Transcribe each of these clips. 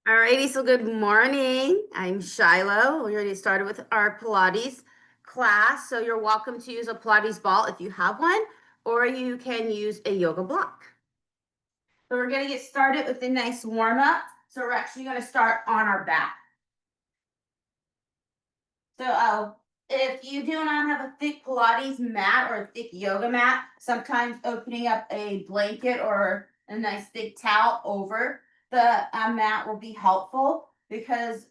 Alrighty, so good morning. I'm Shilo. We already started with our Pilates class. So you're welcome to use a Pilates ball if you have one, or you can use a yoga block. So we're gonna get started with a nice warm up. So we're actually gonna start on our back. So if you do not have a thick Pilates mat or a thick yoga mat, sometimes opening up a blanket or a nice thick towel over the mat will be helpful because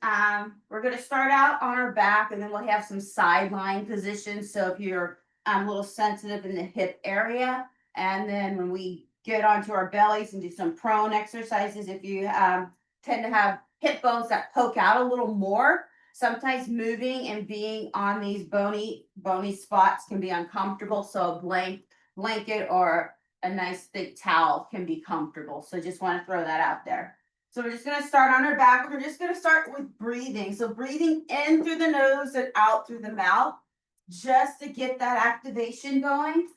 we're going to start out on our back and then we'll have some sideline positions. So if you're a little sensitive in the hip area, and then when we get onto our bellies and do some prone exercises, if you tend to have hip bones that poke out a little more, sometimes moving and being on these bony spots can be uncomfortable. So a blanket or a nice thick towel can be comfortable. So just want to throw that out there. So we're just going to start on our back. We're just going to start with breathing. So breathing in through the nose and out through the mouth, just to get that activation going.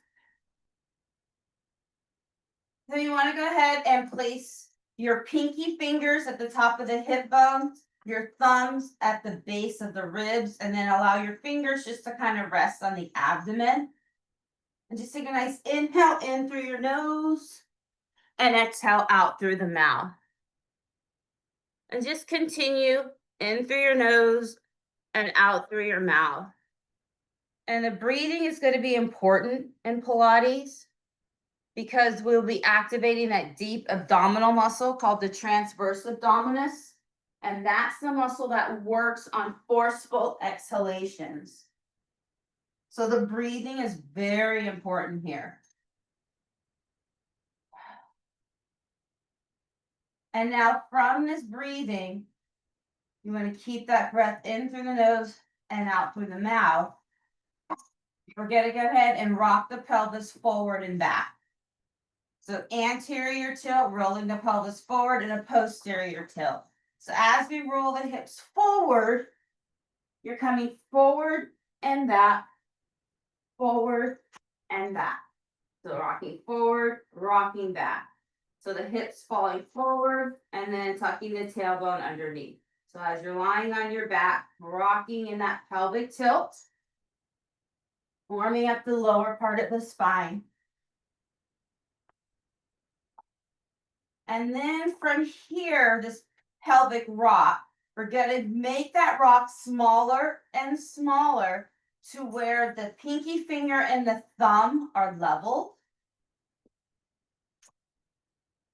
So you want to go ahead and place your pinky fingers at the top of the hip bones, your thumbs at the base of the ribs, and then allow your fingers just to kind of rest on the abdomen. And just take a nice inhale in through your nose and exhale out through the mouth. And just continue in through your nose and out through your mouth. And the breathing is going to be important in Pilates because we'll be activating that deep abdominal muscle called the transverse abdominis. And that's the muscle that works on forceful exhalations. So the breathing is very important here. And now from this breathing, you want to keep that breath in through the nose and out through the mouth. We're going to go ahead and rock the pelvis forward and back. So anterior tilt, rolling the pelvis forward, and a posterior tilt. So as we roll the hips forward, you're coming forward and back, forward and back. So rocking forward, rocking back. So the hips falling forward and then tucking the tailbone underneath. So as you're lying on your back, rocking in that pelvic tilt, warming up the lower part of the spine. And then from here, this pelvic rock, we're going to make that rock smaller and smaller to where the pinky finger and the thumb are level.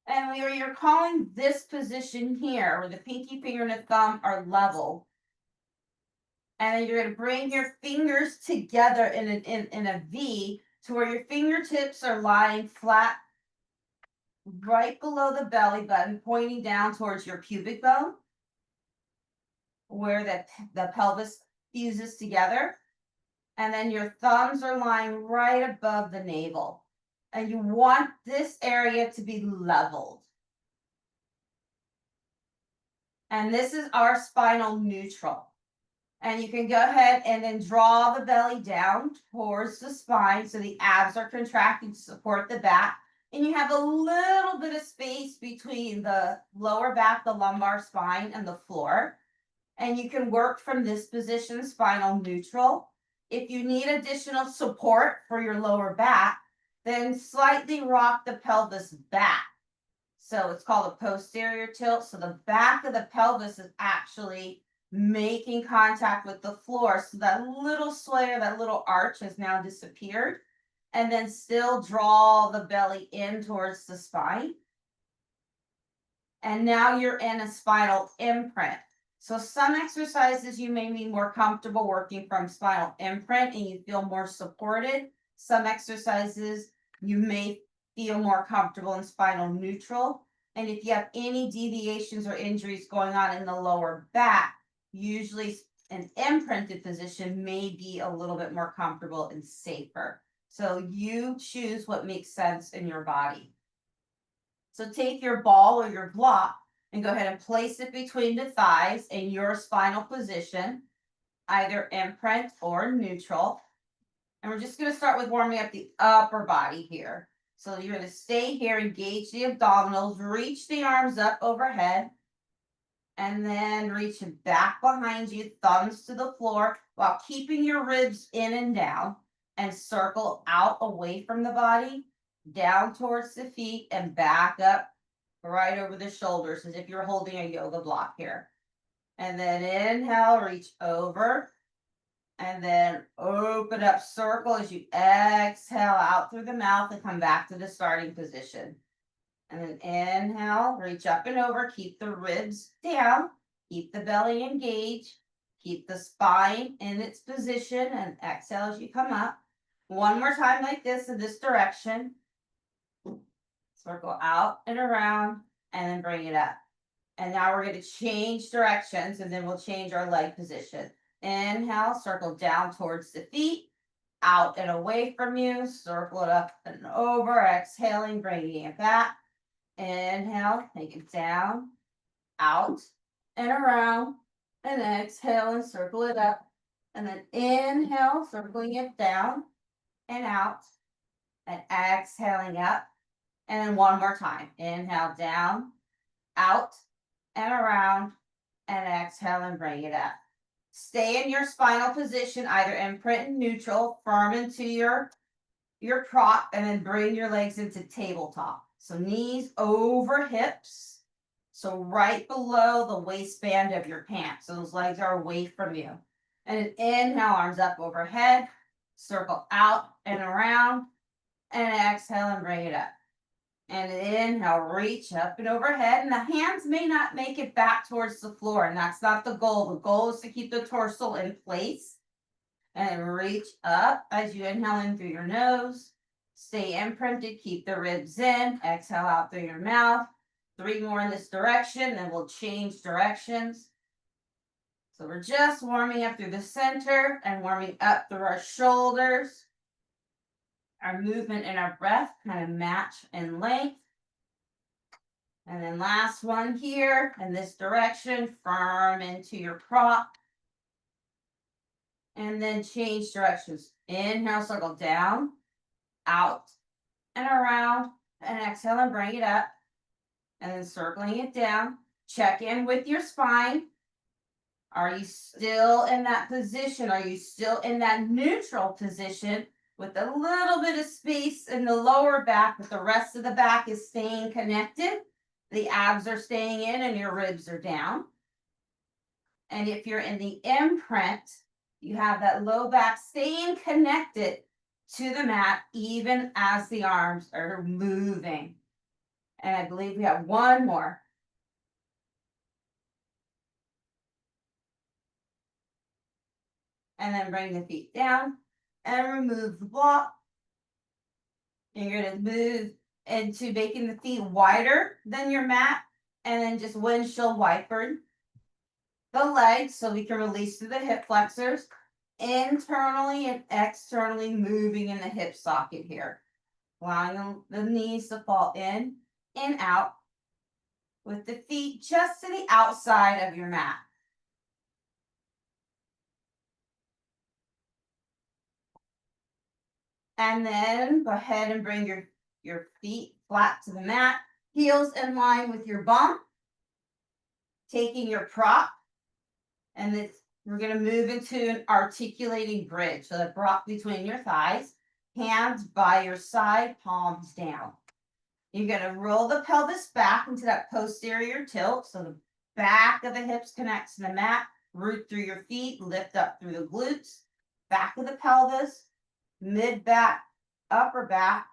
And you're calling this position here, where the pinky finger and the thumb are level. And then you're going to bring your fingers together in a V to where your fingertips are lying flat right below the belly button, pointing down towards your pubic bone, where the pelvis fuses together. And then your thumbs are lying right above the navel. And you want this area to be leveled. And this is our spinal neutral. And you can go ahead and then draw the belly down towards the spine so the abs are contracting to support the back. And you have a little bit of space between the lower back, the lumbar spine, and the floor. And you can work from this position, spinal neutral. If you need additional support for your lower back, then slightly rock the pelvis back. So it's called a posterior tilt. So the back of the pelvis is actually making contact with the floor. So that little sway or that little arch has now disappeared. And then still draw the belly in towards the spine. And now you're in a spinal imprint. So some exercises you may be more comfortable working from spinal imprint and you feel more supported. Some exercises you may feel more comfortable in spinal neutral. And if you have any deviations or injuries going on in the lower back, usually an imprinted position may be a little bit more comfortable and safer. So you choose what makes sense in your body. So take your ball or your block and go ahead and place it between the thighs in your spinal position, either imprint or neutral. And we're just going to start with warming up the upper body here. So you're going to stay here, engage the abdominals, reach the arms up overhead. And then reach back behind you, thumbs to the floor, while keeping your ribs in and down, and circle out away from the body, down towards the feet, and back up right over the shoulders as if you're holding a yoga block here. And then inhale, reach over, and then open up, circle as you exhale out through the mouth and come back to the starting position. And then inhale, reach up and over, keep the ribs down, keep the belly engaged, keep the spine in its position, and exhale as you come up. One more time like this in this direction. Circle out and around, and then bring it up. And now we're going to change directions, and then we'll change our leg position. Inhale, circle down towards the feet, out and away from you, circle it up and over, exhaling, bringing it back. Inhale, take it down, out and around, and exhale and circle it up. And then inhale, circling it down and out, and exhaling up. And then one more time. Inhale, down, out and around, and exhale and bring it up. Stay in your spinal position, either imprint and neutral, firm into your prop, and then bring your legs into tabletop. So knees over hips. So right below the waistband of your pants. So those legs are away from you. And an inhale, arms up overhead, circle out and around, and exhale and bring it up. And inhale, reach up and overhead, and the hands may not make it back towards the floor, and that's not the goal. The goal is to keep the torso in place. And reach up as you inhale in through your nose. Stay imprinted, keep the ribs in. Exhale out through your mouth. 3 more in this direction, then we'll change directions. So we're just warming up through the center and warming up through our shoulders. Our movement and our breath kind of match in length. And then last one here in this direction, firm into your prop. And then change directions. Inhale, circle down, out and around, and exhale and bring it up. And then circling it down. Check in with your spine. Are you still in that position? Are you still in that neutral position with a little bit of space in the lower back, but the rest of the back is staying connected? The abs are staying in and your ribs are down. And if you're in the imprint, you have that low back staying connected to the mat, even as the arms are moving. And I believe we have one more. And then bring the feet down and remove the block. And you're going to move into making the feet wider than your mat, and then just windshield wiper the legs so we can release through the hip flexors, internally and externally moving in the hip socket here, allowing the knees to fall in and out with the feet just to the outside of your mat. And then go ahead and bring your feet flat to the mat, heels in line with your bum, taking your prop, and we're going to move into an articulating bridge. So the prop between your thighs, hands by your side, palms down. You're going to roll the pelvis back into that posterior tilt. So the back of the hips connects to the mat, root through your feet, lift up through the glutes, back of the pelvis, mid back, upper back.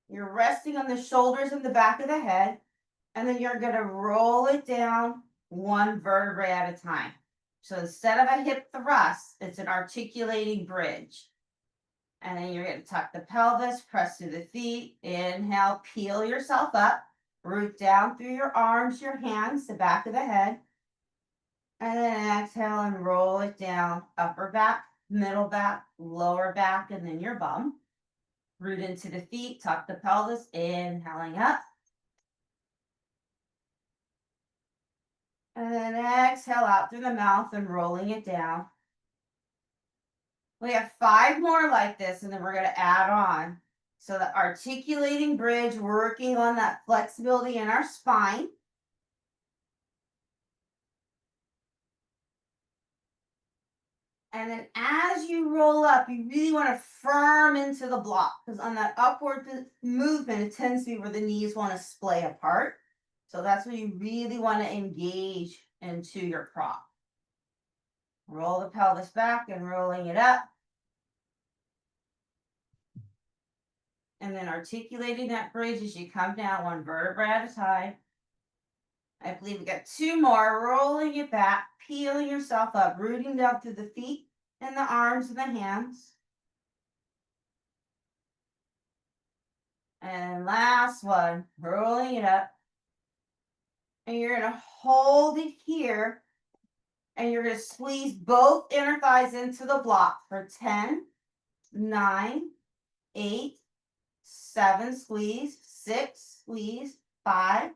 You're resting on the shoulders and the back of the head, and then you're going to roll it down one vertebrae at a time. So instead of a hip thrust, it's an articulating bridge. And then you're going to tuck the pelvis, press through the feet. Inhale, peel yourself up, root down through your arms, your hands, the back of the head. And then exhale and roll it down, upper back, middle back, lower back, and then your bum. Root into the feet, tuck the pelvis, inhaling up. And then exhale out through the mouth and rolling it down. We have 5 more like this, and then we're going to add on. So the articulating bridge, working on that flexibility in our spine. And then as you roll up, you really want to firm into the block because on that upward movement, it tends to be where the knees want to splay apart. So that's where you really want to engage into your prop. Roll the pelvis back and rolling it up. And then articulating that bridge as you come down one vertebra at a time. I believe we got two more. Rolling it back, peeling yourself up, rooting down through the feet and the arms and the hands. And last one, rolling it up. And you're going to hold it here. And you're going to squeeze both inner thighs into the block for 10, 9, 8, 7, squeeze, 6, squeeze, 5,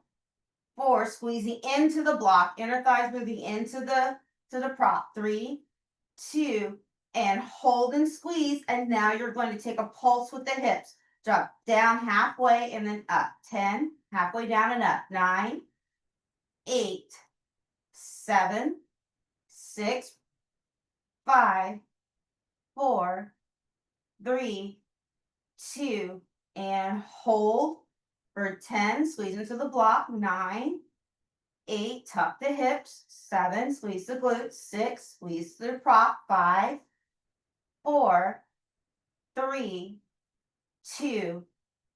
4, squeezing into the block, inner thighs moving into the prop, 3, 2, and hold and squeeze. And now you're going to take a pulse with the hips. Drop down halfway and then up. 10, halfway down and up. 9, 8, 7, 6, 5, 4, 3, 2, and hold for 10. Squeeze into the block. 9, 8, tuck the hips. 7, squeeze the glutes. 6, squeeze the prop. 5, 4, 3, 2,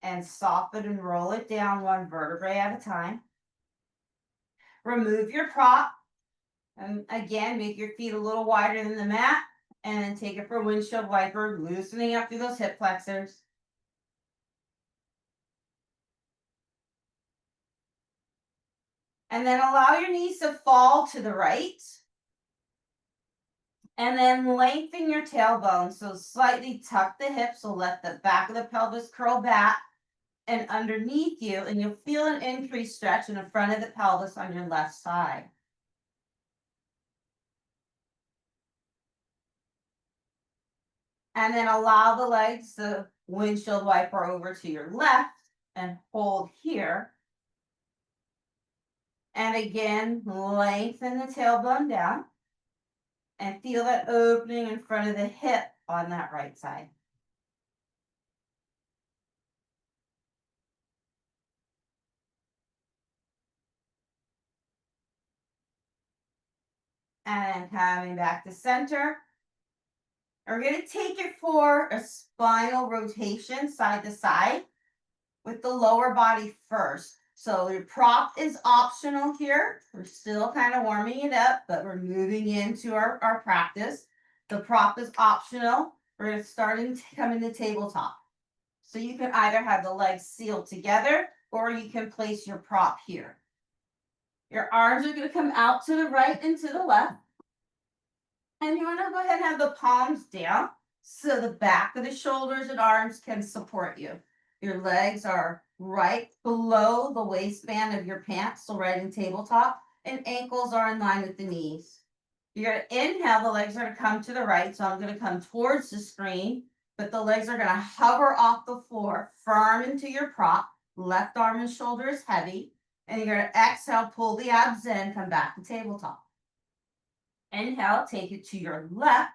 and soften and roll it down one vertebrae at a time. Remove your prop. And again, make your feet a little wider than the mat. And then take it for windshield wiper, loosening up through those hip flexors. And then allow your knees to fall to the right. And then lengthen your tailbone. So slightly tuck the hips. So let the back of the pelvis curl back and underneath you. And you'll feel an increased stretch in the front of the pelvis on your left side. And then allow the legs to windshield wiper over to your left and hold here. And again, lengthen the tailbone down and feel that opening in front of the hip on that right side. And coming back to center. We're going to take it for a spinal rotation side to side with the lower body first. So your prop is optional here. We're still kind of warming it up, but we're moving into our practice. The prop is optional. We're going to start to come into tabletop. So you can either have the legs sealed together or you can place your prop here. Your arms are going to come out to the right and to the left. And you want to go ahead and have the palms down so the back of the shoulders and arms can support you. Your legs are right below the waistband of your pants, so right in tabletop, and ankles are in line with the knees. You're going to inhale, the legs are going to come to the right, so I'm going to come towards the screen, but the legs are going to hover off the floor, firm into your prop, left arm and shoulder is heavy, and you're going to exhale, pull the abs in, come back to tabletop. Inhale, take it to your left,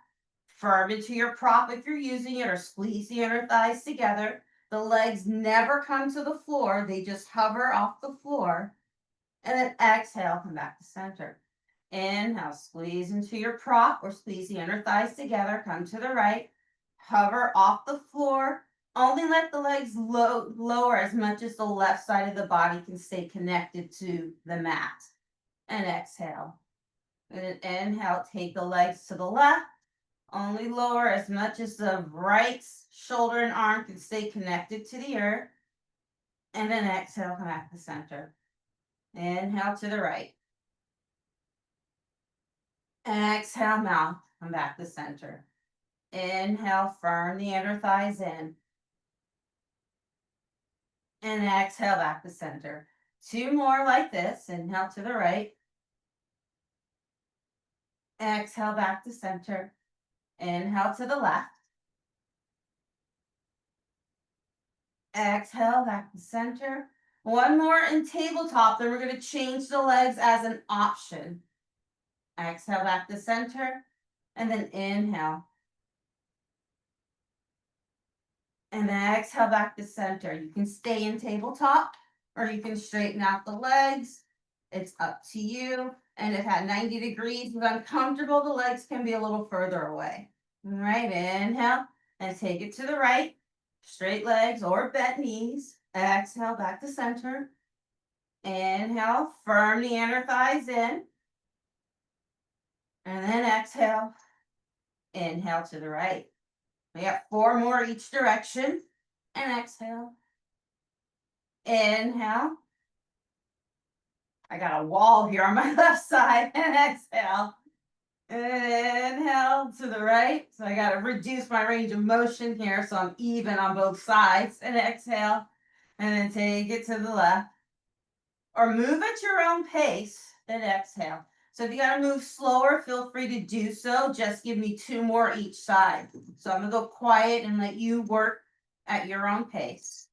firm into your prop if you're using it, or squeeze the inner thighs together. The legs never come to the floor, they just hover off the floor. And then exhale, come back to center. Inhale, squeeze into your prop or squeeze the inner thighs together, come to the right, hover off the floor. Only let the legs lower as much as the left side of the body can stay connected to the mat. And exhale. And then inhale, take the legs to the left. Only lower as much as the right shoulder and arm can stay connected to the earth. And then exhale, come back to center. Inhale to the right. Exhale, mouth, come back to center. Inhale, firm the inner thighs in. And exhale, back to center. 2 more like this. Inhale to the right. Exhale, back to center. Inhale to the left. Exhale, back to center. 1 more in tabletop, then we're going to change the legs as an option. Exhale, back to center. And then inhale. And then exhale back to center. You can stay in tabletop or you can straighten out the legs. It's up to you. And if at 90 degrees is uncomfortable, the legs can be a little further away. All right, inhale and take it to the right. Straight legs or bent knees. Exhale back to center. Inhale, firm the inner thighs in. And then exhale. Inhale to the right. We got 4 more each direction. And exhale. Inhale. I got a wall here on my left side. And exhale. Inhale to the right. So I got to reduce my range of motion here so I'm even on both sides. And exhale. And then take it to the left. Or move at your own pace. And exhale. So if you got to move slower, feel free to do so. Just give me 2 more each side. So I'm going to go quiet and let you work at your own pace.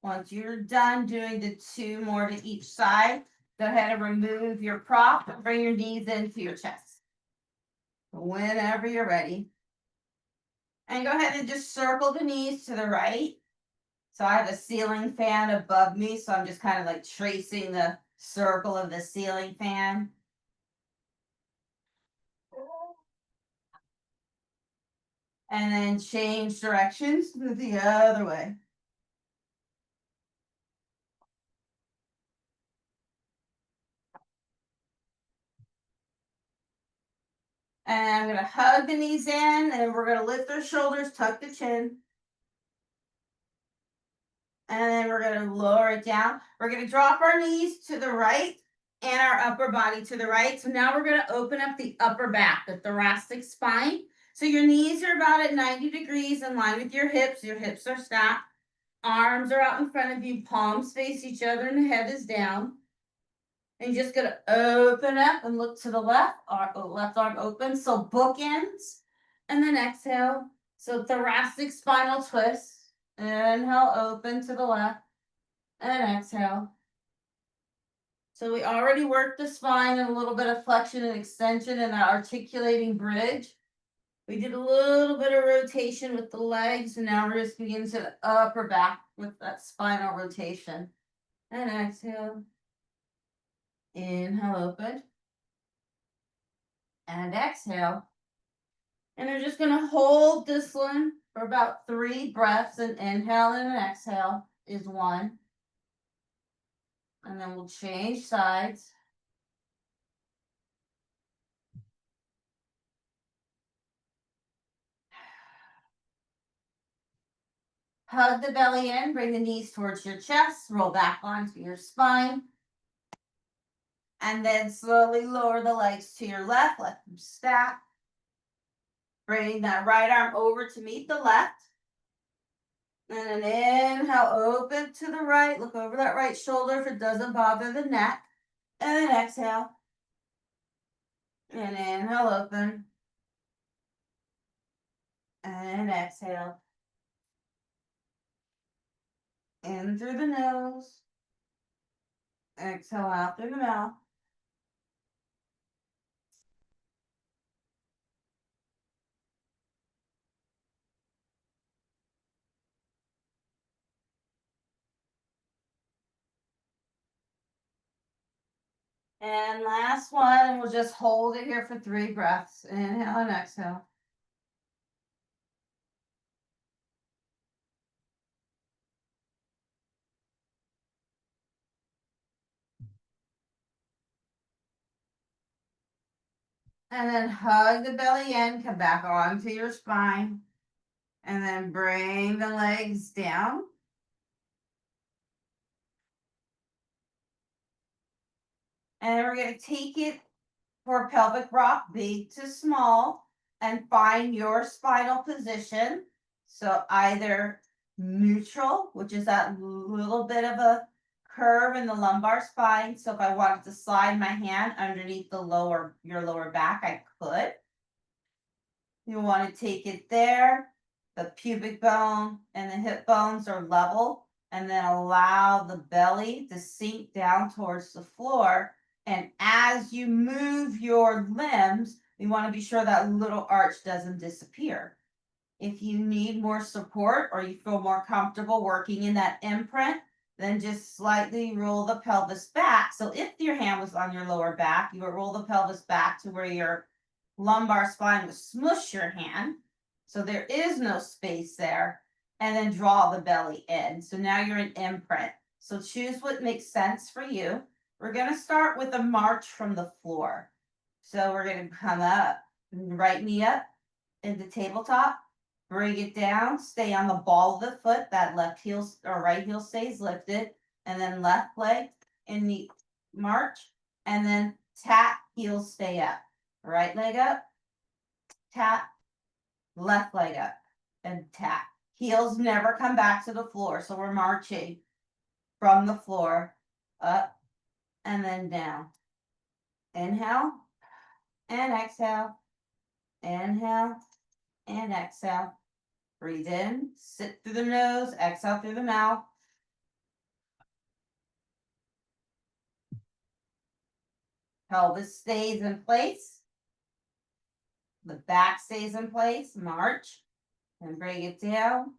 Once you're done doing the 2 more to each side, go ahead and remove your prop and bring your knees into your chest. Whenever you're ready. And go ahead and just circle the knees to the right. So I have a ceiling fan above me, so I'm just kind of like tracing the circle of the ceiling fan. And then change directions to the other way. And I'm going to hug the knees in, and we're going to lift our shoulders, tuck the chin. And then we're going to lower it down. We're going to drop our knees to the right and our upper body to the right. So now we're going to open up the upper back, the thoracic spine. So your knees are about at 90 degrees in line with your hips. Your hips are stacked. Arms are out in front of you. Palms face each other and the head is down. And you're just going to open up and look to the left. Left arm open. So bookends. And then exhale. So thoracic spinal twist. Inhale, open to the left. And exhale. So we already worked the spine and a little bit of flexion and extension and that articulating bridge. We did a little bit of rotation with the legs, and now we're just getting into the upper back with that spinal rotation. And exhale. Inhale, open. And exhale. And we're just going to hold this one for about 3 breaths. And inhale and an exhale is 1. And then we'll change sides. Hug the belly in, bring the knees towards your chest, roll back onto your spine. And then slowly lower the legs to your left, let them stack. Bring that right arm over to meet the left. And then inhale, open to the right. Look over that right shoulder if it doesn't bother the neck. And then exhale. And inhale, open. And exhale. In through the nose. Exhale out through the mouth. And last one, and we'll just hold it here for 3 breaths. Inhale and exhale. And then hug the belly in, come back onto your spine. And then bring the legs down. And we're going to take it for pelvic rock, big to small, and find your spinal position. So either neutral, which is that little bit of a curve in the lumbar spine. So if I wanted to slide my hand underneath your lower back, I could. You want to take it there. The pubic bone and the hip bones are level, and then allow the belly to sink down towards the floor. And as you move your limbs, you want to be sure that little arch doesn't disappear. If you need more support or you feel more comfortable working in that imprint, then just slightly roll the pelvis back. So if your hand was on your lower back, you would roll the pelvis back to where your lumbar spine would smush your hand. So there is no space there. And then draw the belly in. So now you're in imprint. So choose what makes sense for you. We're going to start with a march from the floor. So we're going to come up, right knee up into tabletop. Bring it down, stay on the ball of the foot, that left heel or right heel stays lifted, and then left leg in the march, and then tap, heels stay up. Right leg up, tap, left leg up, and tap. Heels never come back to the floor, so we're marching from the floor up and then down. Inhale and exhale, inhale and exhale. Breathe in, sit through the nose, exhale through the mouth. Pelvis stays in place. The back stays in place. March and bring it down.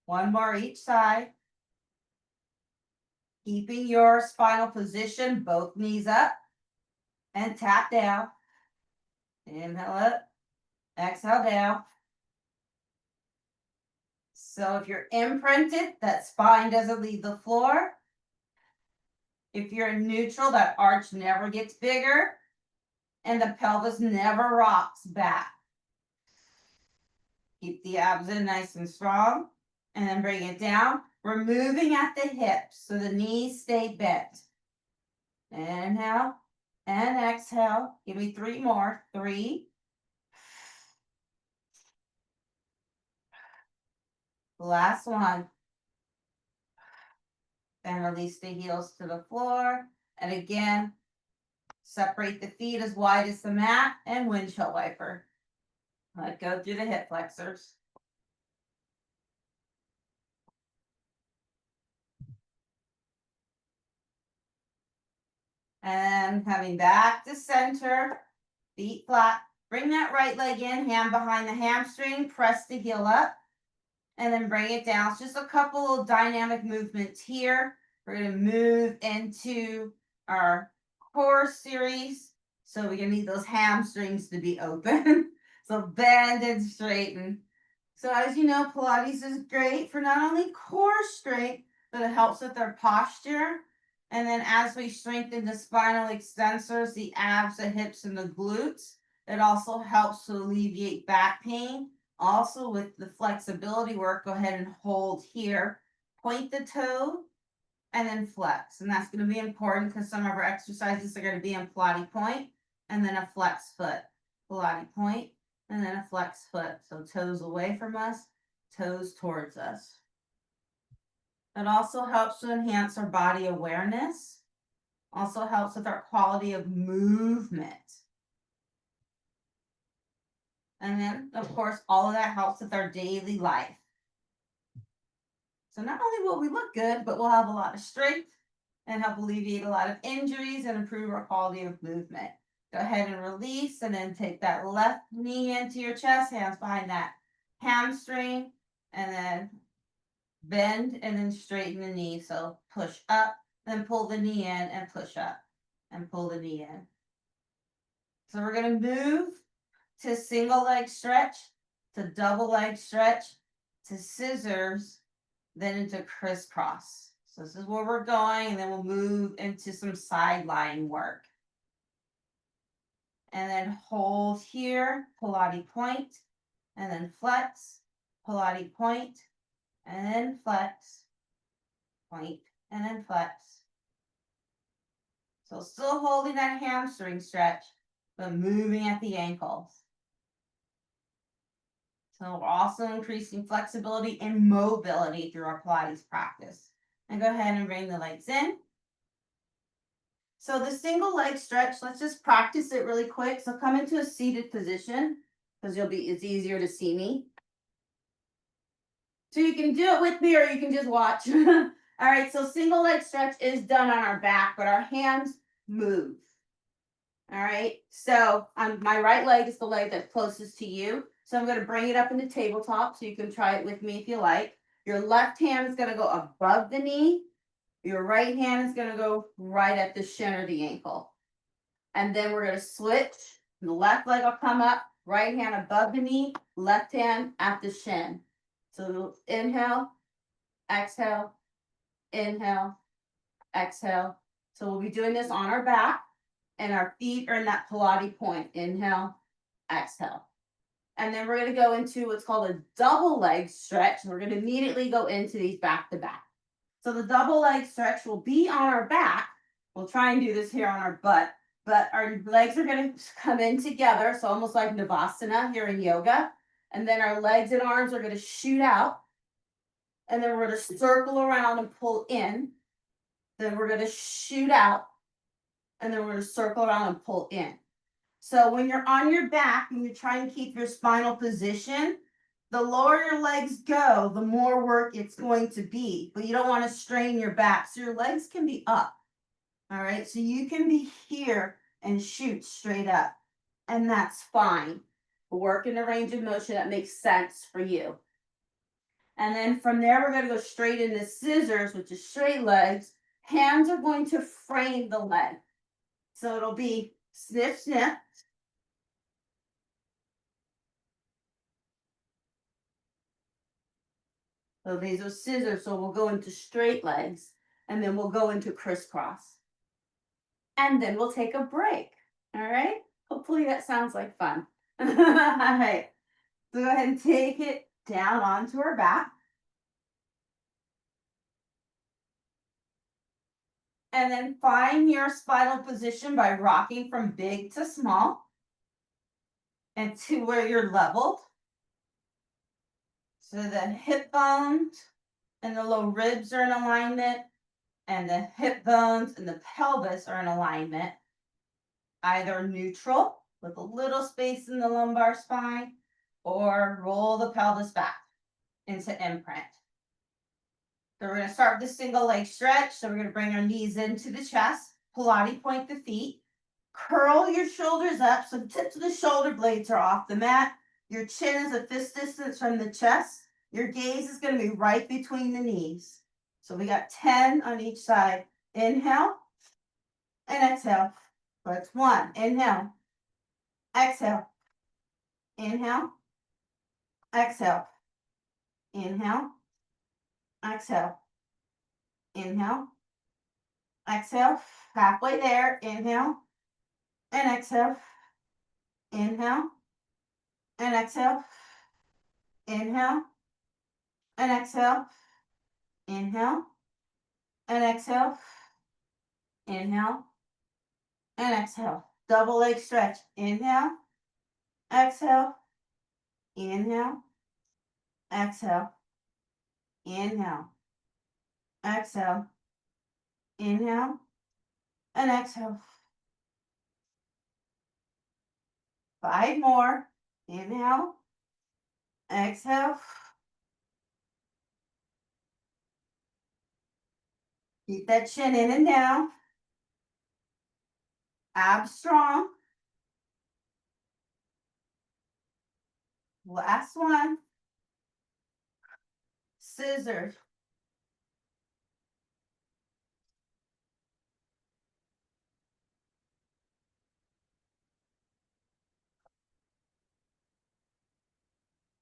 One more each side. Keeping your spinal position, both knees up and tap down. Inhale up, exhale down. So if you're imprinted, that spine doesn't leave the floor. If you're in neutral, that arch never gets bigger and the pelvis never rocks back. Keep the abs in nice and strong and then bring it down. We're moving at the hips so the knees stay bent. Inhale and exhale. Give me 3 more. 3. Last one. Then release the heels to the floor. And again, separate the feet as wide as the mat and windshield wiper. Let go through the hip flexors. And coming back to center, feet flat. Bring that right leg in, hand behind the hamstring, press the heel up, and then bring it down. It's just a couple of dynamic movements here. We're going to move into our core series. So we're going to need those hamstrings to be open. So bend and straighten. So as you know, Pilates is great for not only core strength, but it helps with our posture. And then as we strengthen the spinal extensors, the abs, the hips, and the glutes, it also helps to alleviate back pain. Also with the flexibility work, go ahead and hold here. Point the toe and then flex. And that's going to be important because some of our exercises are going to be in Pilates point and then a flex foot. Pilates point and then a flex foot. So toes away from us, toes towards us. It also helps to enhance our body awareness. Also helps with our quality of movement. And then, of course, all of that helps with our daily life. So not only will we look good, but we'll have a lot of strength and help alleviate a lot of injuries and improve our quality of movement. Go ahead and release and then take that left knee into your chest, hands behind that hamstring, and then bend and then straighten the knee. So push up, then pull the knee in and push up and pull the knee in. So we're going to move to single leg stretch, to double leg stretch, to scissors, then into crisscross. So this is where we're going, and then we'll move into some sideline work. And then hold here, Pilates point, and then flex, Pilates point, and then flex, point, and then flex. So still holding that hamstring stretch, but moving at the ankles. So we're also increasing flexibility and mobility through our Pilates practice. And go ahead and bring the legs in. So the single leg stretch, let's just practice it really quick. So come into a seated position because it's easier to see me. So you can do it with me or you can just watch. All right, so single leg stretch is done on our back, but our hands move. All right, so on my right leg is the leg that's closest to you. So I'm going to bring it up into tabletop so you can try it with me if you like. Your left hand is going to go above the knee. Your right hand is going to go right at the shin or the ankle. And then we're going to switch. The left leg will come up, right hand above the knee, left hand at the shin. So inhale, exhale, inhale, exhale. So we'll be doing this on our back and our feet are in that Pilates point. Inhale, exhale. And then we're going to go into what's called a double leg stretch. And we're going to immediately go into these back to back. So the double leg stretch will be on our back. We'll try and do this here on our butt, but our legs are going to come in together. So almost like Navasana here in yoga. And then our legs and arms are going to shoot out. And then we're going to circle around and pull in. Then we're going to shoot out. And then we're going to circle around and pull in. So when you're on your back and you're trying to keep your spinal position, the lower your legs go, the more work it's going to be. But you don't want to strain your back. So your legs can be up. All right. So you can be here and shoot straight up. And that's fine. Work in the range of motion that makes sense for you. And then from there, we're going to go straight into scissors, which is straight legs. Hands are going to frame the leg. So it'll be sniff, sniff. So these are scissors, so we'll go into straight legs, and then we'll go into crisscross. And then we'll take a break, all right? Hopefully that sounds like fun. All right, so go ahead and take it down onto our back. And then find your spinal position by rocking from big to small and to where you're leveled. So the hip bones and the low ribs are in alignment, and the hip bones and the pelvis are in alignment. Either neutral with a little space in the lumbar spine, or roll the pelvis back into imprint. So we're going to start with the single leg stretch. So we're going to bring our knees into the chest, Pilates point the feet, curl your shoulders up so the tips of the shoulder blades are off the mat. Your chin is a fist distance from the chest. Your gaze is going to be right between the knees. So we got 10 on each side. Inhale and exhale. So it's 1. Inhale. Exhale. Inhale. Exhale. Inhale. Exhale. Inhale. Exhale. Halfway there. Inhale. And exhale. Inhale. And exhale. Inhale. And exhale. Inhale. And exhale. Inhale. And exhale. Double leg stretch. Inhale. Exhale. Inhale. Exhale. Inhale. Exhale. Inhale. And exhale. 5 more. Inhale. Exhale. Keep that chin in and down. Abs strong. Last one. Scissors.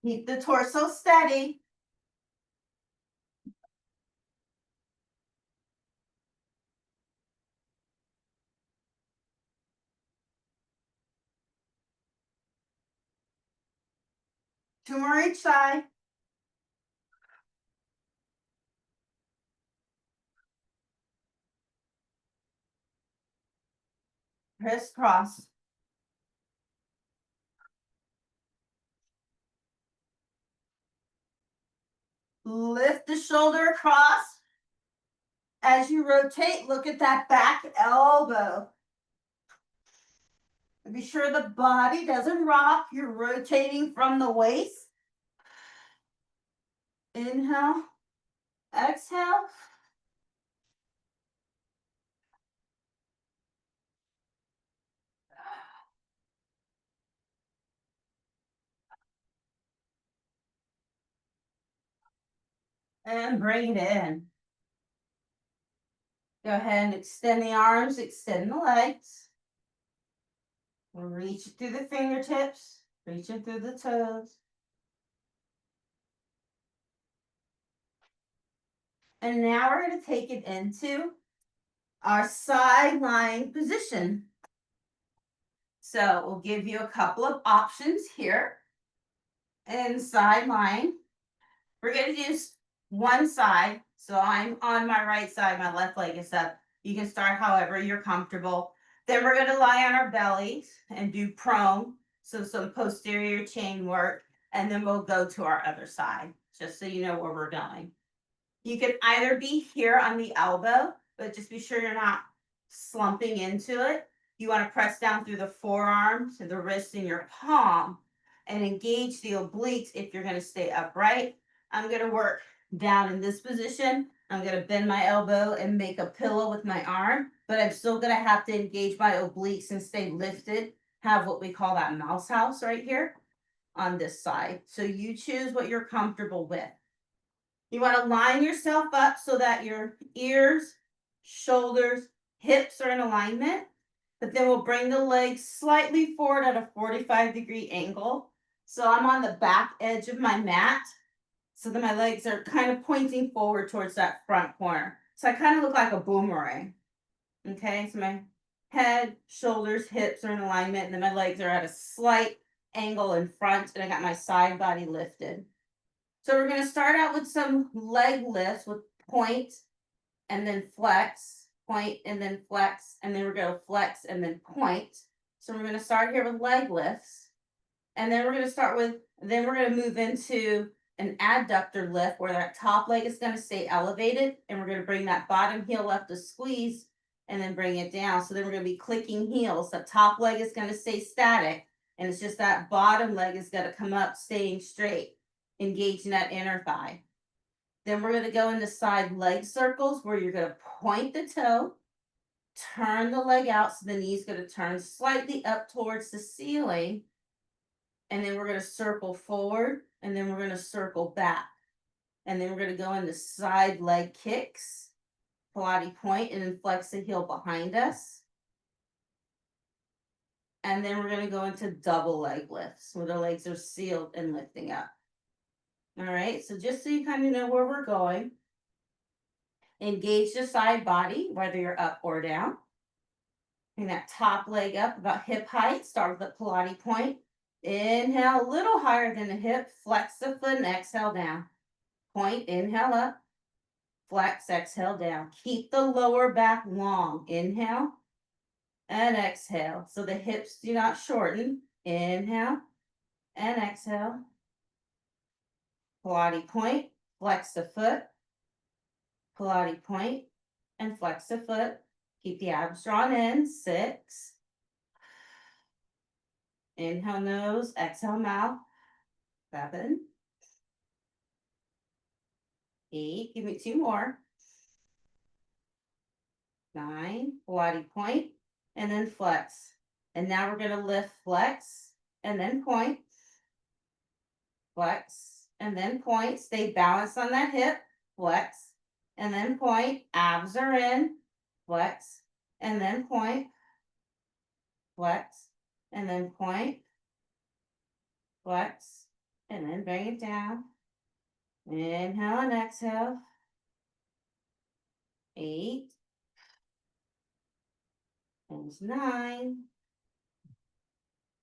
Keep the torso steady. Two more each side. Crisscross. Lift the shoulder across. As you rotate, look at that back elbow. Be sure the body doesn't rock. You're rotating from the waist. Inhale, exhale. And bring it in. Go ahead and extend the arms, extend the legs. Reach through the fingertips, reaching through the toes. And now we're going to take it into our side lying position. So we'll give you a couple of options here. In side lying, we're going to do one side. So I'm on my right side, my left leg is up. You can start however you're comfortable. Then we're going to lie on our bellies and do prone. So some posterior chain work. And then we'll go to our other side, just so you know where we're going. You can either be here on the elbow, but just be sure you're not slumping into it. You want to press down through the forearms and the wrist in your palm and engage the obliques if you're going to stay upright. I'm going to work down in this position. I'm going to bend my elbow and make a pillow with my arm, but I'm still going to have to engage my obliques and stay lifted. Have what we call that mouse house right here on this side. So you choose what you're comfortable with. You want to line yourself up so that your ears, shoulders, hips are in alignment, but then we'll bring the legs slightly forward at a 45-degree angle. So I'm on the back edge of my mat, so that my legs are kind of pointing forward towards that front corner. So I kind of look like a boomerang. Okay, so my head, shoulders, hips are in alignment, and then my legs are at a slight angle in front, and I got my side body lifted. So we're going to start out with some leg lifts with point and then flex, point and then flex, and then we're going to flex and then point. So we're going to start here with leg lifts. And then we're going to move into an adductor lift where that top leg is going to stay elevated, and we're going to bring that bottom heel up to squeeze and then bring it down. So then we're going to be clicking heels. The top leg is going to stay static, and it's just that bottom leg is going to come up staying straight, engaging that inner thigh. Then we're going to go into side leg circles where you're going to point the toe, turn the leg out so the knee's going to turn slightly up towards the ceiling, and then we're going to circle forward, and then we're going to circle back. And then we're going to go into side leg kicks, Pilates point, and then flex the heel behind us. And then we're going to go into double leg lifts where the legs are sealed and lifting up. All right, so just so you kind of know where we're going, engage the side body, whether you're up or down. Bring that top leg up about hip height. Start with the Pilates point. Inhale a little higher than the hip. Flex the foot and exhale down. Point, inhale up. Flex, exhale down. Keep the lower back long. Inhale and exhale. So the hips do not shorten. Inhale and exhale. Pilates point, flex the foot. Pilates point and flex the foot. Keep the abs drawn in. 6. Inhale nose, exhale mouth. 7. 8. Give me 2 more. 9. Pilates point and then flex. And now we're going to lift, flex, and then point. Flex, and then point. Stay balanced on that hip. Flex, and then point. Abs are in. Flex, and then point. Flex, and then point. Flex, and then bring it down. Inhale and exhale. 8. There's 9.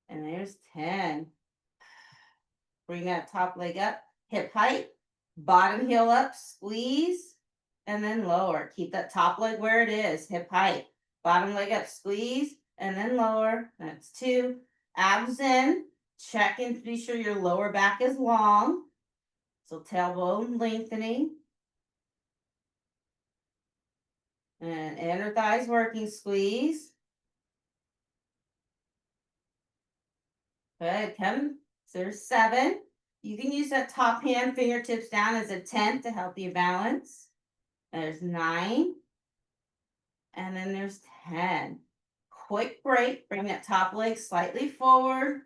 And there's 10. Bring that top leg up, hip height, bottom heel up, squeeze, and then lower. Keep that top leg where it is, hip height, bottom leg up, squeeze, and then lower. That's 2. Abs in, check and be sure your lower back is long. So tailbone lengthening. And inner thighs working, squeeze. Good, come. So there's 7. You can use that top hand fingertips down as a 10 to help you balance. There's 9. And then there's 10. Quick break. Bring that top leg slightly forward.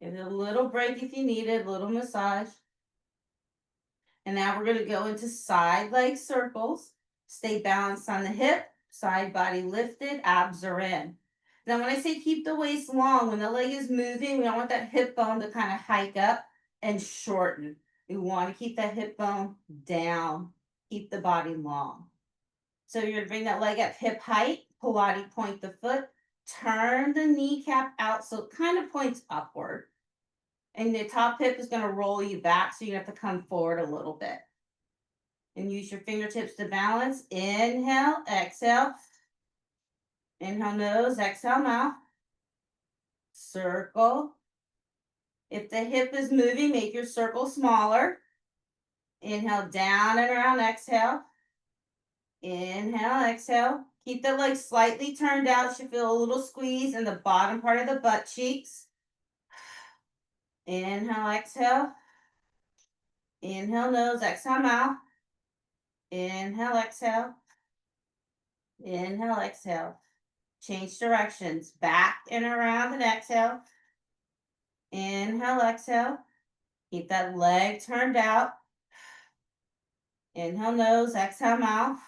Give it a little break if you need it, a little massage. And now we're going to go into side leg circles. Stay balanced on the hip, side body lifted, abs are in. Now, when I say keep the waist long, when the leg is moving, we don't want that hip bone to kind of hike up and shorten. We want to keep that hip bone down, keep the body long. So you're going to bring that leg up hip height, Pilates point the foot, turn the kneecap out so it kind of points upward. And the top hip is going to roll you back, so you have to come forward a little bit. And use your fingertips to balance. Inhale, exhale. Inhale, nose, exhale, mouth. Circle. If the hip is moving, make your circle smaller. Inhale, down and around, exhale. Inhale, exhale. Keep the legs slightly turned out. You should feel a little squeeze in the bottom part of the butt cheeks. Inhale, exhale. Inhale, nose, exhale, mouth. Inhale, exhale. Inhale, exhale. Change directions. Back and around and exhale. Inhale, exhale. Keep that leg turned out. Inhale, nose, exhale, mouth.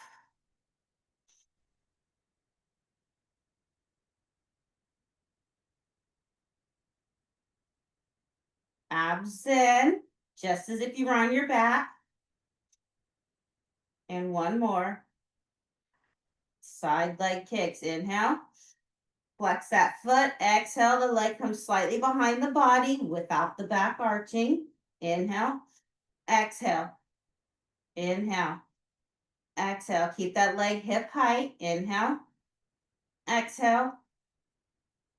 Abs in, just as if you were on your back. And one more. Side leg kicks. Inhale. Flex that foot. Exhale, the leg comes slightly behind the body without the back arching. Inhale. Exhale. Inhale. Exhale. Keep that leg hip height. Inhale. Exhale.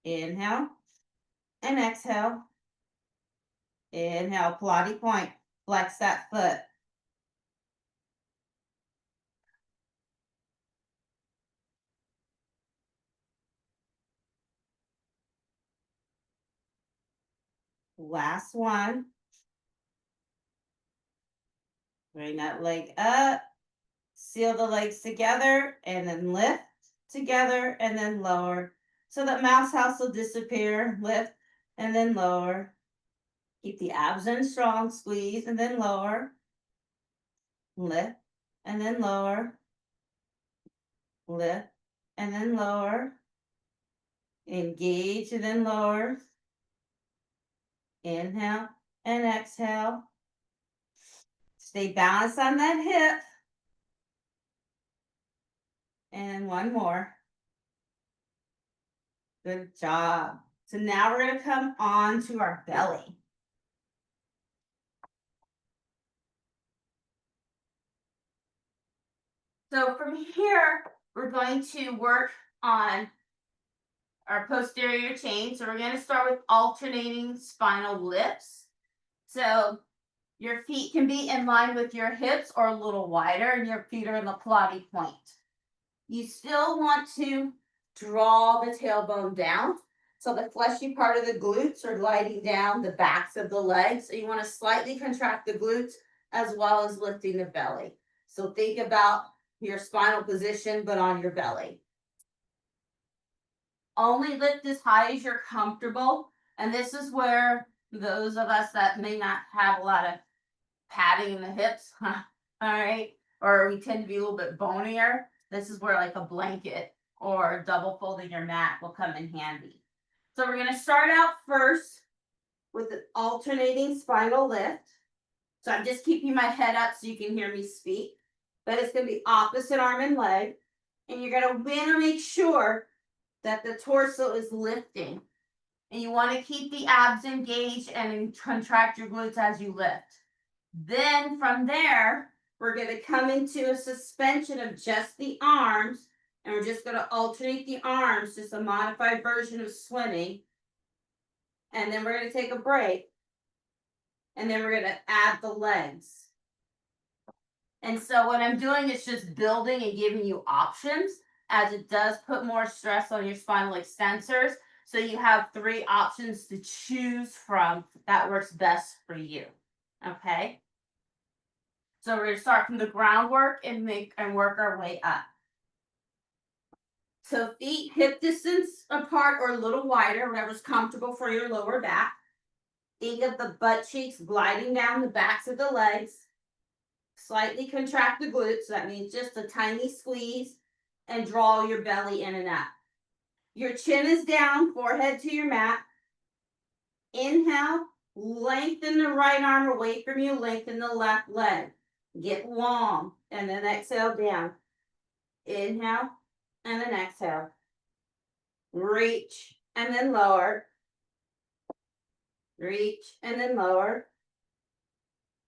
Inhale. And exhale. Inhale. Pilates point. Flex that foot. Last one. Bring that leg up. Seal the legs together and then lift together and then lower. So that mouse house will disappear. Lift and then lower. Keep the abs in strong. Squeeze and then lower. Lift and then lower. Lift and then lower. Engage and then lower. Inhale and exhale. Stay balanced on that hip. And one more. Good job. So now we're going to come on to our belly. So from here, we're going to work on our posterior chain. So we're going to start with alternating spinal lifts. So your feet can be in line with your hips or a little wider, and your feet are in the Pilates point. You still want to draw the tailbone down. So the fleshy part of the glutes are gliding down the backs of the legs. So you want to slightly contract the glutes as well as lifting the belly. So think about your spinal position, but on your belly. Only lift as high as you're comfortable. And this is where those of us that may not have a lot of padding in the hips, all right, or we tend to be a little bit bonier, this is where like a blanket or double folding your mat will come in handy. So we're going to start out first with the alternating spinal lift. So I'm just keeping my head up so you can hear me speak. But it's going to be opposite arm and leg. And you're going to make sure that the torso is lifting. And you want to keep the abs engaged and contract your glutes as you lift. Then from there, we're going to come into a suspension of just the arms. And we're just going to alternate the arms, just a modified version of swimming. And then we're going to take a break. And then we're gonna add the legs. And so what I'm doing is just building and giving you options, as it does put more stress on your spinal extensors. So you have 3 options to choose from that works best for you. Okay. So we're gonna start from the groundwork and work our way up. So feet hip distance apart or a little wider, whatever's comfortable for your lower back. Think of the butt cheeks gliding down the backs of the legs. Slightly contract the glutes, so that means just a tiny squeeze, and draw your belly in and up. Your chin is down, forehead to your mat. Inhale, lengthen the right arm away from you, lengthen the left leg. Get long, and then exhale down. Inhale, and then exhale. Reach, and then lower. Reach, and then lower.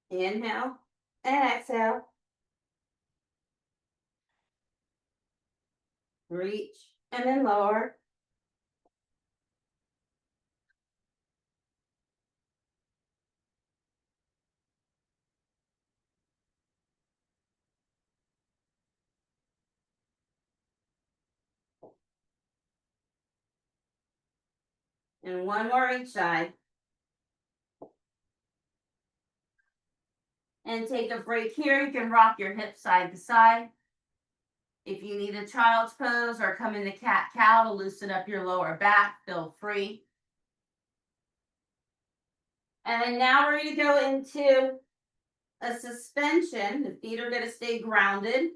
Inhale, and exhale. Reach, and then lower. And one more each side. And take a break here. You can rock your hips side to side. If you need a child's pose or come into cat-cow to loosen up your lower back, feel free. And then now we're going to go into a suspension. The feet are going to stay grounded.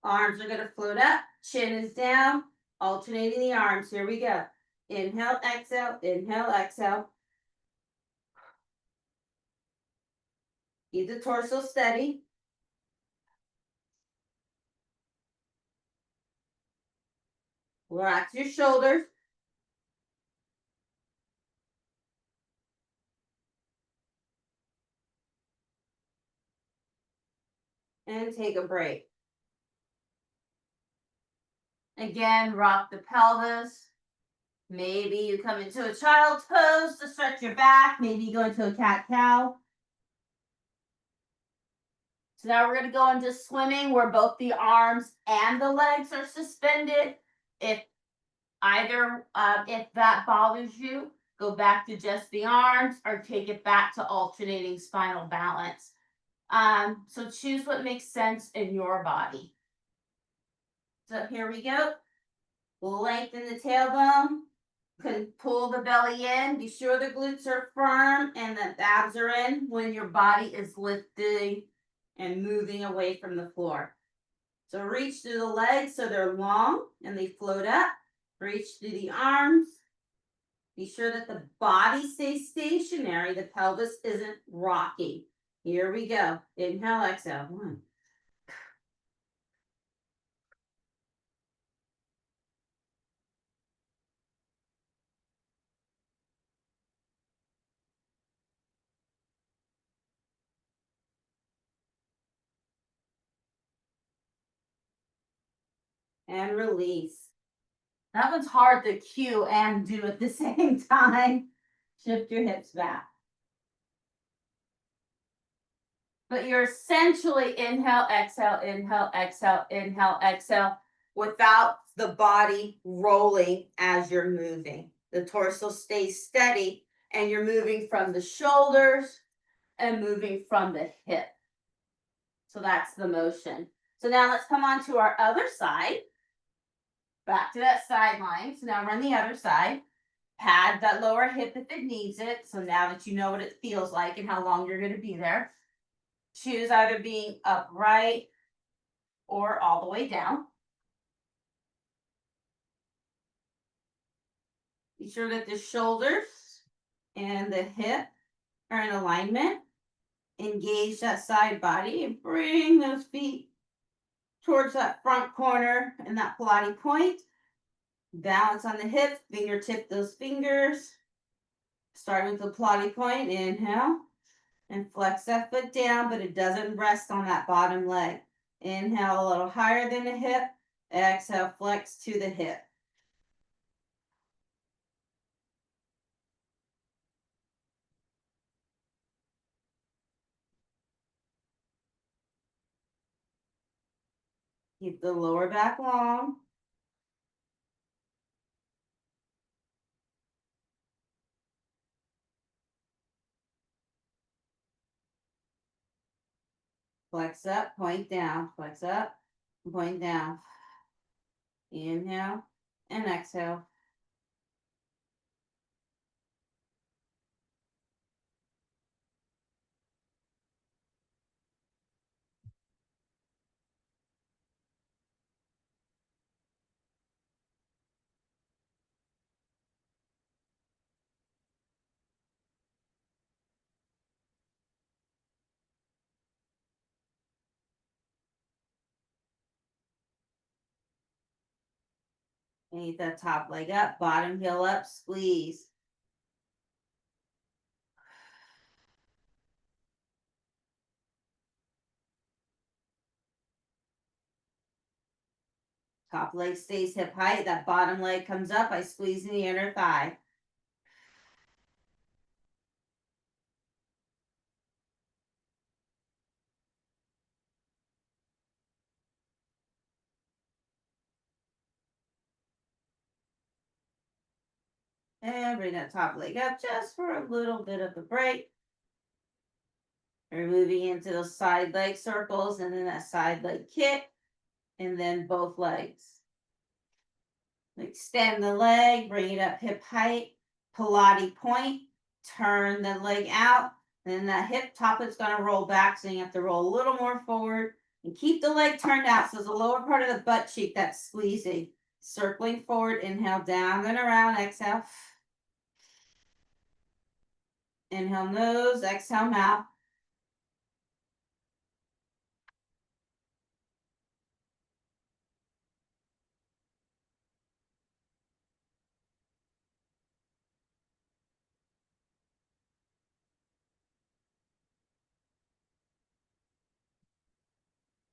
Arms are going to float up. Chin is down. Alternating the arms. Here we go. Inhale, exhale, inhale, exhale. Keep the torso steady. Relax your shoulders. And take a break. Again, rock the pelvis. Maybe you come into a child's pose to stretch your back. Maybe you go into a cat-cow. So now we're going to go into swimming where both the arms and the legs are suspended. If that bothers you, go back to just the arms or take it back to alternating spinal balance. So choose what makes sense in your body. So here we go. Lengthen the tailbone. Can pull the belly in. Be sure the glutes are firm and the abs are in when your body is lifting and moving away from the floor. So reach through the legs so they're long and they float up. Reach through the arms. Be sure that the body stays stationary. The pelvis isn't rocking. Here we go. Inhale, exhale. 1. And release. That one's hard to cue and do at the same time. Shift your hips back. But you're essentially inhale, exhale, inhale, exhale, inhale, exhale, without the body rolling as you're moving. The torso stays steady and you're moving from the shoulders and moving from the hip. So that's the motion. So now let's come on to our other side. Back to that sideline. So now we're on the other side. Pad that lower hip if it needs it. So now that you know what it feels like and how long you're going to be there. Choose either being upright or all the way down. Be sure that the shoulders and the hip are in alignment. Engage that side body and bring those feet towards that front corner and that Pilates point. Balance on the hips, fingertip those fingers. Start with the Pilates point, inhale. And flex that foot down, but it doesn't rest on that bottom leg. Inhale a little higher than the hip. Exhale, flex to the hip. Keep the lower back long. Flex up, point down, flex up, point down. Inhale and exhale. Need that top leg up, bottom heel up, squeeze. Top leg stays hip height, that bottom leg comes up, I squeeze in the inner thigh. And bring that top leg up just for a little bit of a break. We're moving into those side leg circles and then that side leg kick. And then both legs. Extend the leg, bring it up hip height, Pilates point, turn the leg out. Then that hip top is going to roll back, so you have to roll a little more forward and keep the leg turned out. So the lower part of the butt cheek that's squeezing, circling forward, inhale down and around, exhale. Inhale nose, exhale mouth.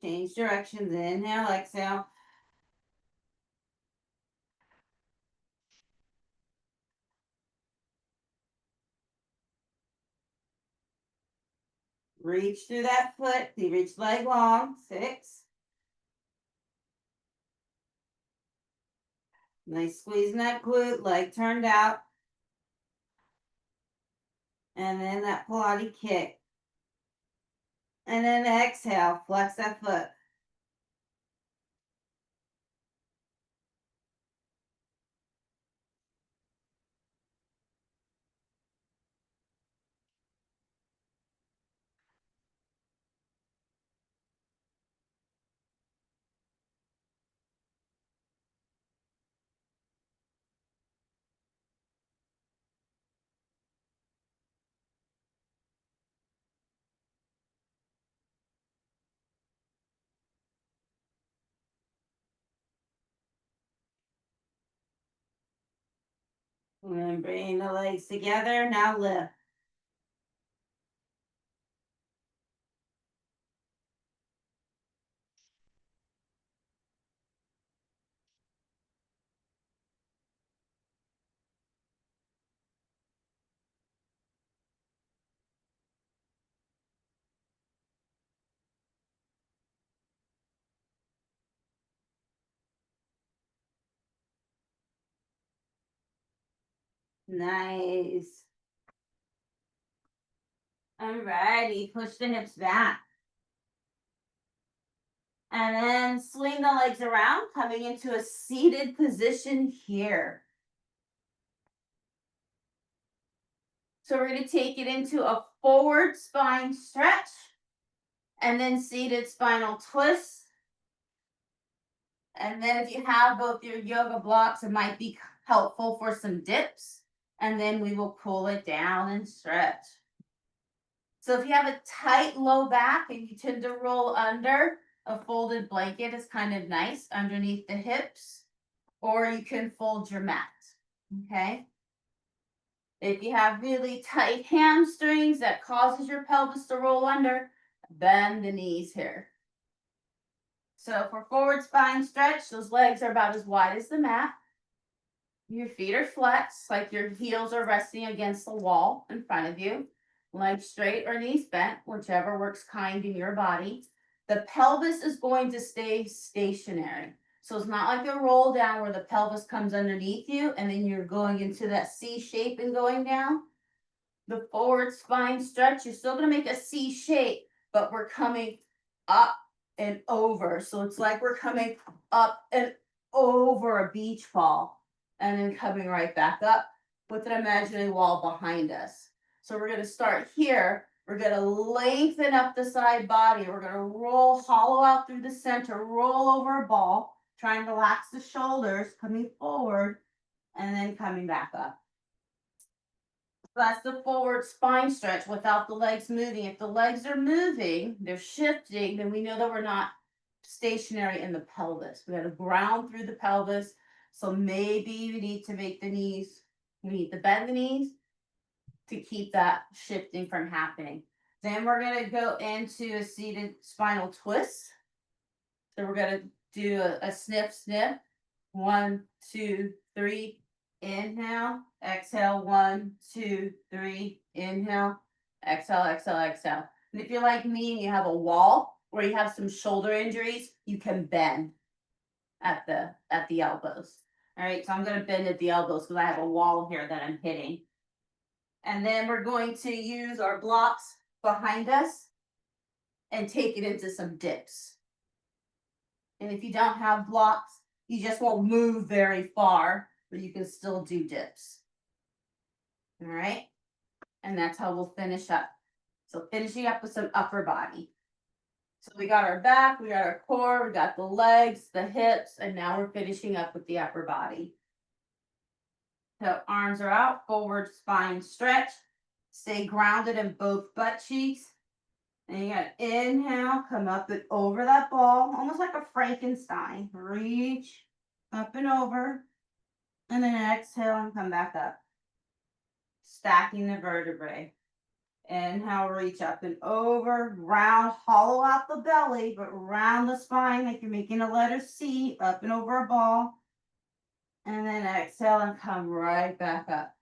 Change directions, inhale, exhale. Reach through that foot, you reach leg long, 6. Nice squeeze in that glute, leg turned out. And then that Pilates kick. And then exhale, flex that foot. And then bring the legs together. Now lift. Nice. Alrighty, push the hips back. And then swing the legs around, coming into a seated position here. So we're going to take it into a forward spine stretch and then seated spinal twist. And then if you have both your yoga blocks, it might be helpful for some dips. And then we will pull it down and stretch. So if you have a tight low back and you tend to roll under, a folded blanket is kind of nice underneath the hips, or you can fold your mat. Okay. If you have really tight hamstrings that causes your pelvis to roll under, bend the knees here. So for forward spine stretch, those legs are about as wide as the mat. Your feet are flexed, like your heels are resting against the wall in front of you. Legs straight or knees bent, whichever works kind in your body. The pelvis is going to stay stationary. So it's not like a roll down where the pelvis comes underneath you and then you're going into that C shape and going down. The forward spine stretch, you're still going to make a C shape, but we're coming up and over. So it's like we're coming up and over a beach ball and then coming right back up with an imaginary wall behind us. So we're going to start here. We're going to lengthen up the side body. We're going to roll hollow out through the center, roll over a ball, try and relax the shoulders, coming forward and then coming back up. That's the forward spine stretch without the legs moving. If the legs are moving, they're shifting, then we know that we're not stationary in the pelvis. We got to ground through the pelvis. So maybe we need to make the knees, we need to bend the knees to keep that shifting from happening. Then we're going to go into a seated spinal twist. So we're going to do a sniff, sniff. 1, 2, 3. Inhale, exhale, 1, 2, 3, inhale, exhale, exhale, exhale. And if you're like me and you have a wall or you have some shoulder injuries, you can bend at the elbows. All right, so I'm going to bend at the elbows because I have a wall here that I'm hitting. And then we're going to use our blocks behind us and take it into some dips. And if you don't have blocks, you just won't move very far, but you can still do dips. All right. And that's how we'll finish up. So finishing up with some upper body. So we got our back, we got our core, we got the legs, the hips, and now we're finishing up with the upper body. So arms are out, forward spine stretch. Stay grounded in both butt cheeks. And you got to inhale, come up and over that ball, almost like a Frankenstein. Reach up and over. And then exhale and come back up. Stacking the vertebrae. Inhale, reach up and over. Round, hollow out the belly, but round the spine like you're making a letter C, up and over a ball. And then exhale and come right back up.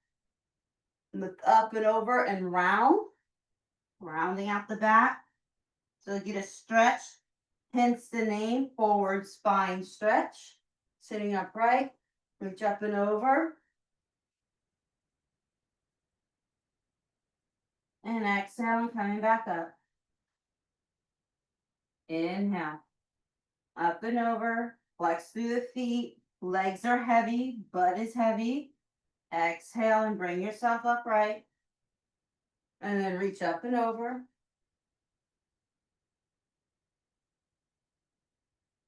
Look up and over and round. Rounding out the back. So get a stretch, hence the name, forward spine stretch. Sitting upright, reach up and over. And exhale and coming back up. Inhale, up and over, flex through the feet, legs are heavy, butt is heavy. Exhale and bring yourself upright. And then reach up and over.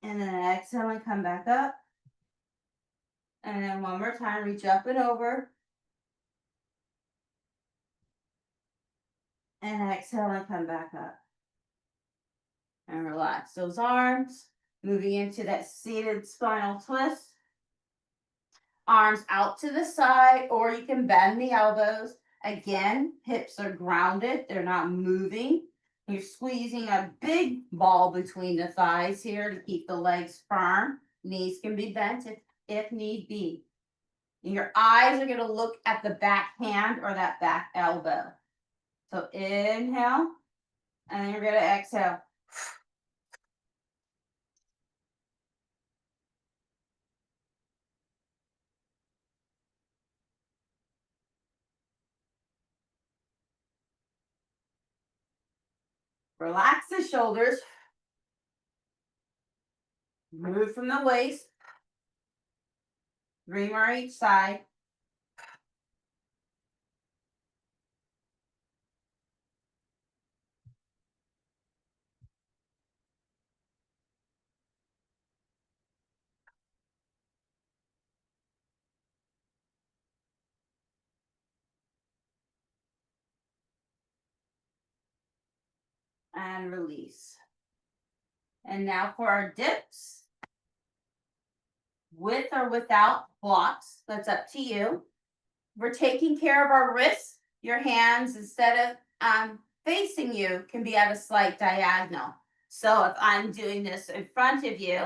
And then exhale and come back up. And then one more time, reach up and over. And exhale and come back up. And relax those arms. Moving into that seated spinal twist. Arms out to the side, or you can bend the elbows. Again, hips are grounded. They're not moving. You're squeezing a big ball between the thighs here to keep the legs firm. Knees can be bent if need be. And your eyes are going to look at the back hand or that back elbow. So inhale, and then you're going to exhale. Relax the shoulders. Move from the waist. 3 more each side. And release. And now for our dips. With or without blocks, that's up to you. We're taking care of our wrists. Your hands, instead of facing you, can be at a slight diagonal. So if I'm doing this in front of you,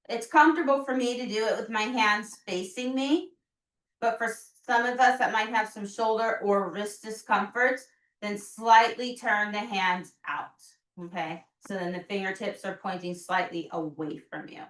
it's comfortable for me to do it with my hands facing me. But for some of us that might have some shoulder or wrist discomforts, then slightly turn the hands out. Okay. So then the fingertips are pointing slightly away from you.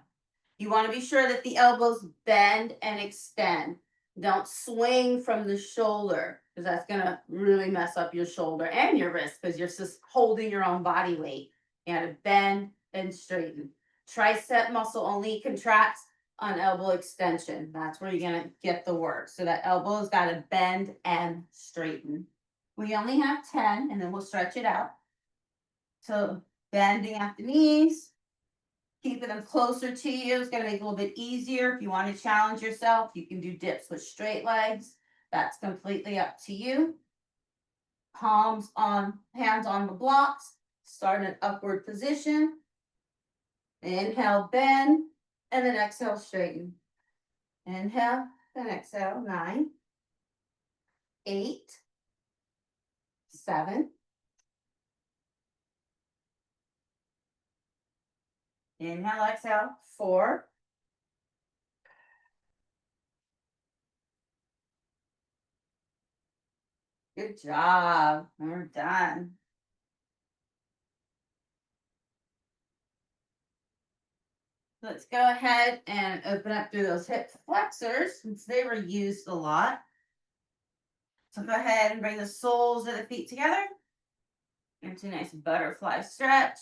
You want to be sure that the elbows bend and extend. Don't swing from the shoulder because that's going to really mess up your shoulder and your wrist because you're just holding your own body weight. You got to bend and straighten. Tricep muscle only contracts on elbow extension. That's where you're going to get the work. So that elbow's got to bend and straighten. We only have 10 and then we'll stretch it out. So bending at the knees, keeping them closer to you is going to make it a little bit easier. If you want to challenge yourself, you can do dips with straight legs. That's completely up to you. Palms on, hands on the blocks. Start in upward position. Inhale, bend, and then exhale, straighten. Inhale, then exhale, 9, 8, 7. Inhale, exhale, 4. Good job. We're done. Let's go ahead and open up through those hip flexors since they were used a lot. So go ahead and bring the soles of the feet together into a nice butterfly stretch.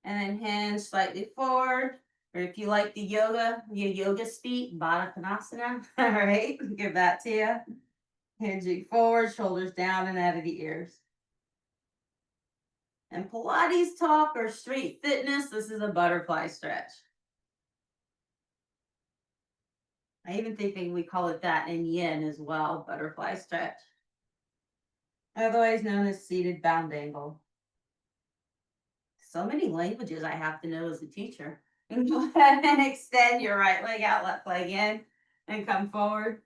And then hinge slightly forward. Or if you like the yoga speed, Baddha Konasana. All right, give that to you. Hinging forward, shoulders down and out of the ears. And Pilates talk or street fitness, this is a butterfly stretch. I even think we call it that in yin as well, butterfly stretch. Otherwise known as seated bound angle. So many languages I have to know as a teacher. And go ahead and extend your right leg out, left leg in, and come forward.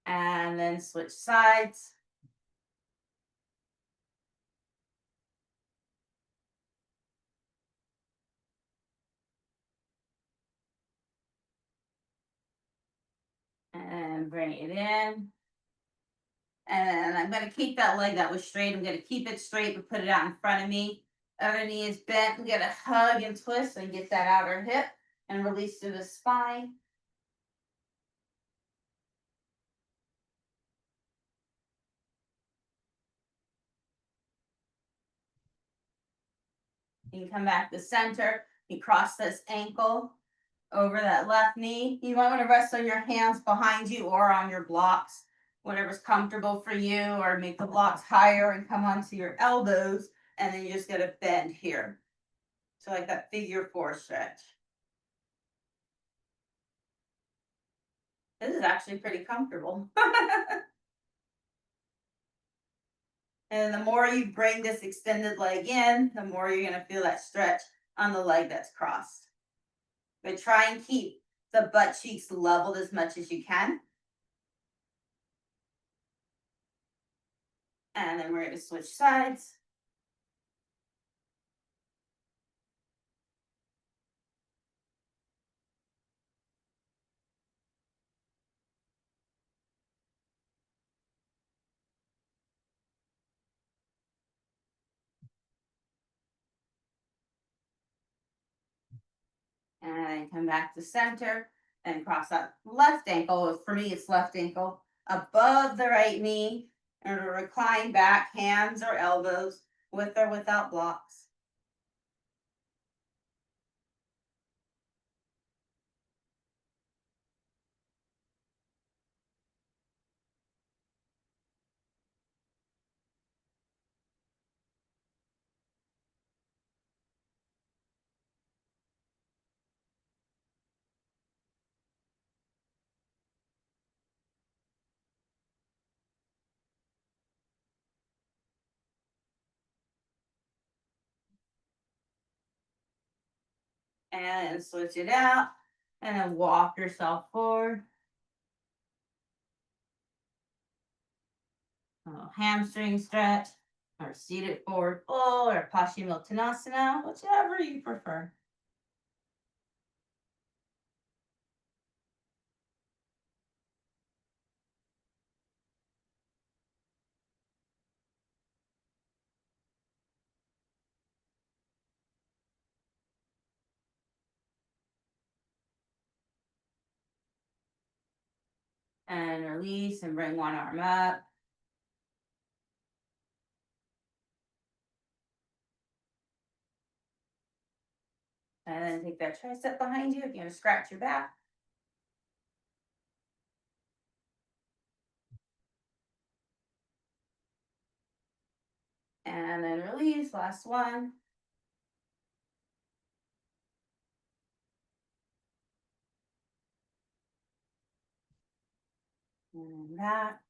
And then switch sides. And bring it in. And I'm going to keep that leg that was straight. I'm going to keep it straight but put it out in front of me. Other knee is bent. I'm going to hug and twist and get that outer hip and release through the spine. You can come back to center. You cross this ankle over that left knee. You might want to rest on your hands behind you or on your blocks, whatever's comfortable for you, or make the blocks higher and come onto your elbows. And then you just get a bend here. So like that figure 4 stretch. This is actually pretty comfortable. And the more you bring this extended leg in, the more you're going to feel that stretch on the leg that's crossed. But try and keep the butt cheeks leveled as much as you can. And then we're going to switch sides. And then come back to center and cross that left ankle. For me, it's left ankle above the right knee and recline back, hands or elbows, with or without blocks. And switch it out. And then walk yourself forward. A little hamstring stretch, or seated forward fold, or Paschimottanasana, whichever you prefer. and release and bring one arm up. And then take that tricep behind you. If you want to scratch your back. And then release. Last one. And then that.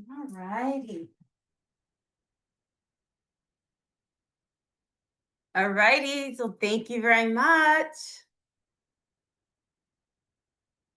All righty. All righty. So thank you very much.